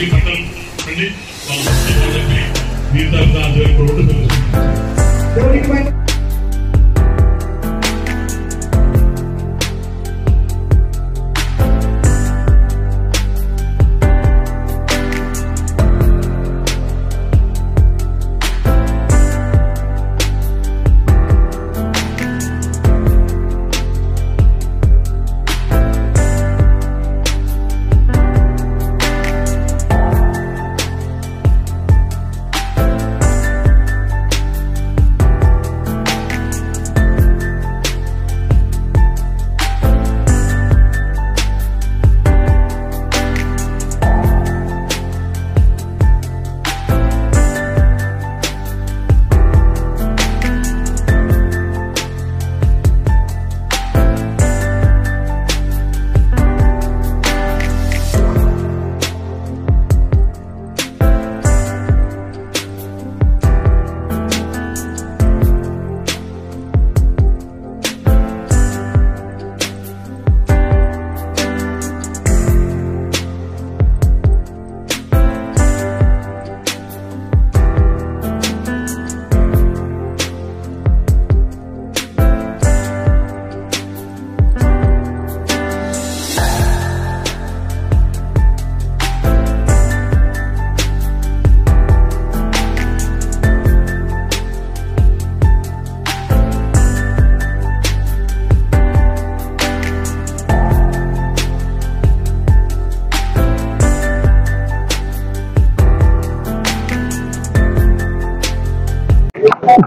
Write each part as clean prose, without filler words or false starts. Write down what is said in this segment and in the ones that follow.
వచ్చి బట్టలు పెట్టి వాళ్ళకి దీని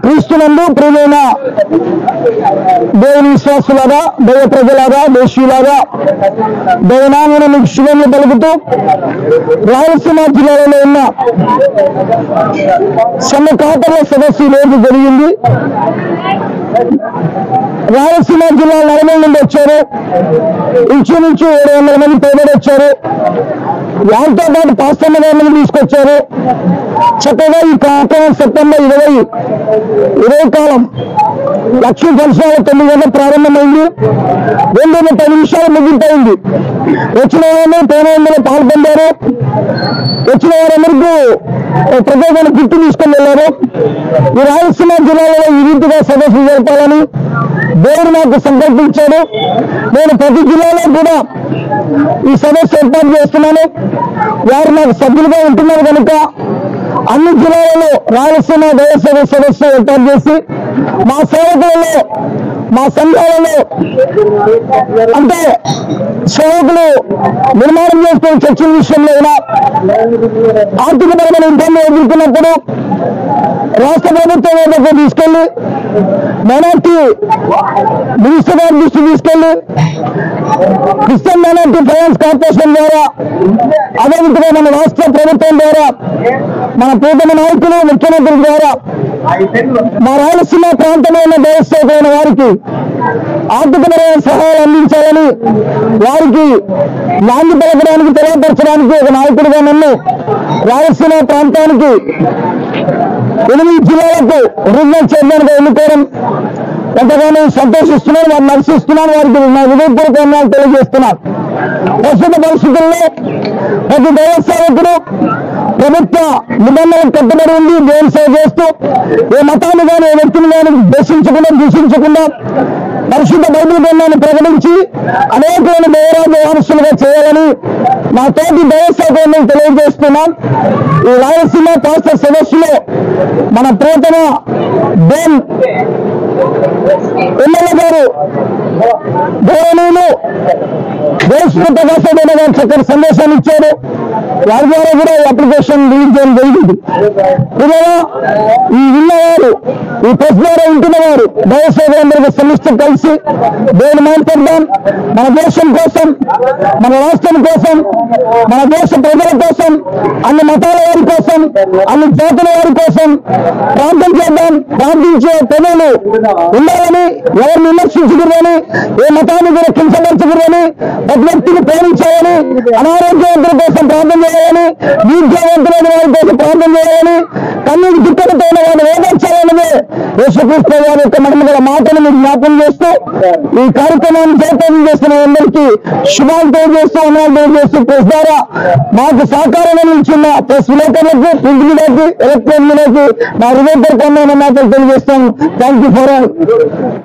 క్రీస్తునందు ప్రియమైన దేవుని విశ్వాసులాగా, దైవ ప్రజలాగా, దేశీయులాగా దైవనామను మీకు శుభములు పలుకుతూ రాయలసీమ జిల్లాలో ఉన్న సమకాతల సదస్సు రోజు జరిగింది. రాయలసీమ జిల్లా నలుమూల నుండి వచ్చారు. ఇంచుమించు 700 మంది పైబడి వచ్చారు. వారితో పాటు పాస్టర్ల గారిని తీసుకొచ్చారు. చక్కగా ఈ కార్యక్రమం సెప్టెంబర్ 20 కాలం లక్ష్మీ ఫంక్షన్లో 9 గంటల ప్రారంభమైంది. 2:10 నిమిషాలు ముగిపోయింది. వచ్చిన వారిని 900 పాల్గొన్నారు. వచ్చిన వారందరికీ ప్రత్యేకమైన గిఫ్ట్ తీసుకొని వెళ్ళారు. ఈ రాయలసీమ జిల్లాలో ఈ రీతిగా సదస్సు జరపాలని దేవుడు నాకు సంకల్పించాడు. నేను ప్రతి జిల్లాలో కూడా ఈ సదస్సు ఏర్పాటు చేస్తున్నాను. వారు నాకు సభ్యులుగా ఉంటున్నారు కనుక అన్ని జిల్లాలలో రాయలసీమ దైవ సదస్సు ఏర్పాటు చేసి మా సేవకులలో, మా సంఘాలలో, అంటే సేవకులు నిర్మాణం చేసుకునే చర్చల విషయంలో అయినా, ఆర్థికపరమైన ఇబ్బందులు ఎదుర్కొన్నప్పుడు రాష్ట్ర ప్రభుత్వం వద్దకు తీసుకెళ్లి మైనార్టీ మినిస్టర్ గారి దృష్టి తీసుకెళ్లి క్రిస్టియన్ మైనార్టీ ఫైనాన్స్ కార్పొరేషన్ ద్వారా, అదేవిధంగా మన రాష్ట్ర ప్రభుత్వం ద్వారా, మన ప్రియతమ నాయకులు ముఖ్యమంత్రి ద్వారా మా రాయలసీమ ప్రాంతంలో ఉన్న దేవస్థాపైన వారికి ఆర్థికపరమైన సహాయాలు అందించాలని, వారికి నాంది పలకడానికి, తెలియపరచడానికి ఒక నాయకుడిగా నన్ను రాయలసీమ ప్రాంతానికి 8 జిల్లాలకు రీజనల్ చైర్మన్ గా ఎన్నుకోవడం ఎంతగానో సంతోషిస్తున్నాను. వారిని నర్శిస్తున్నాను. వారికి నా హృదయపూర్వకంగా తెలియజేస్తున్నాను. ప్రస్తుత పరిస్థితుల్లో ప్రతి దేవస్థానకుడు ప్రభుత్వ నిబంధనలకు కట్టుబడి ఉంది. దేవుని సేవ చేస్తూ ఏ మతాన్ని కానీ, ఏ వ్యక్తిని కానీ దూషించకుండా పరిశుద్ధ బైబిల్ గ్రంథాన్ని ప్రకటించి అనేకమైన దేవరాజ్య వారసులుగా చేయాలని నా తోటి దేవస్థానాన్ని తెలియజేస్తున్నాం. ఈ రాయలసీమ పాస్టర్ సదస్సులో మన ప్రియతమ బెన్ ఎమ్మెల్యే గారు గౌరవనీయులు దేశప్రకాశమైన గారు చక్కని సందేశాన్ని ఇచ్చారు. వారి ద్వారా కూడా ఈ అప్లికేషన్ రిలీజ్ చేయడం జరిగింది. ఇలా ఈ విన్నవారు, ఈ ప్రెస్ ద్వారా వింటున్న వారు దయచేసి సమిష్టి కలిసి దేవుని మాట్లాడదాం. మన దేశం కోసం, మన రాష్ట్రం కోసం, మన దేశ ప్రజల కోసం, అన్ని మతాల వారి కోసం, అన్ని జాతుల వారి కోసం ప్రార్థన చేద్దాం. ప్రార్థించే ప్రజలు ఉండాలని, ఎవరిని విమర్శించకూడదని, ఏ మతాన్ని కూడా కించపరచకూడదని, ప్రతి వ్యక్తిని ప్రేమించాలని, అనారోగ్యవంతుల కోసం ప్రార్థన చేయాలని, నిరుద్యోగవంతులైన వారి కోసం ప్రార్థన చేయాలని, కన్నీటి దుఃఖంతో వారిని ఓదార్చాలన్నదే యేసుక్రీస్తు వారి యొక్క మహిమగల మాటను మీరు జ్ఞాపకం చేస్తూ ఈ కార్యక్రమాన్ని జయప్రదం చేస్తున్న అందరికీ శుభాలు తెలియజేస్తూ ఉన్నాలు తెలియజేస్తూ ప్రెస్ ద్వారా మాకు సహకారం అందించిన ప్రెస్ విలేకరులకు ప్రింట్ మీడియాకి ఎలక్ట్రానిక్ మీడియాకి నా హృదయపూర్వకమైన మాటలు తెలియజేస్తాను. Thank you for all.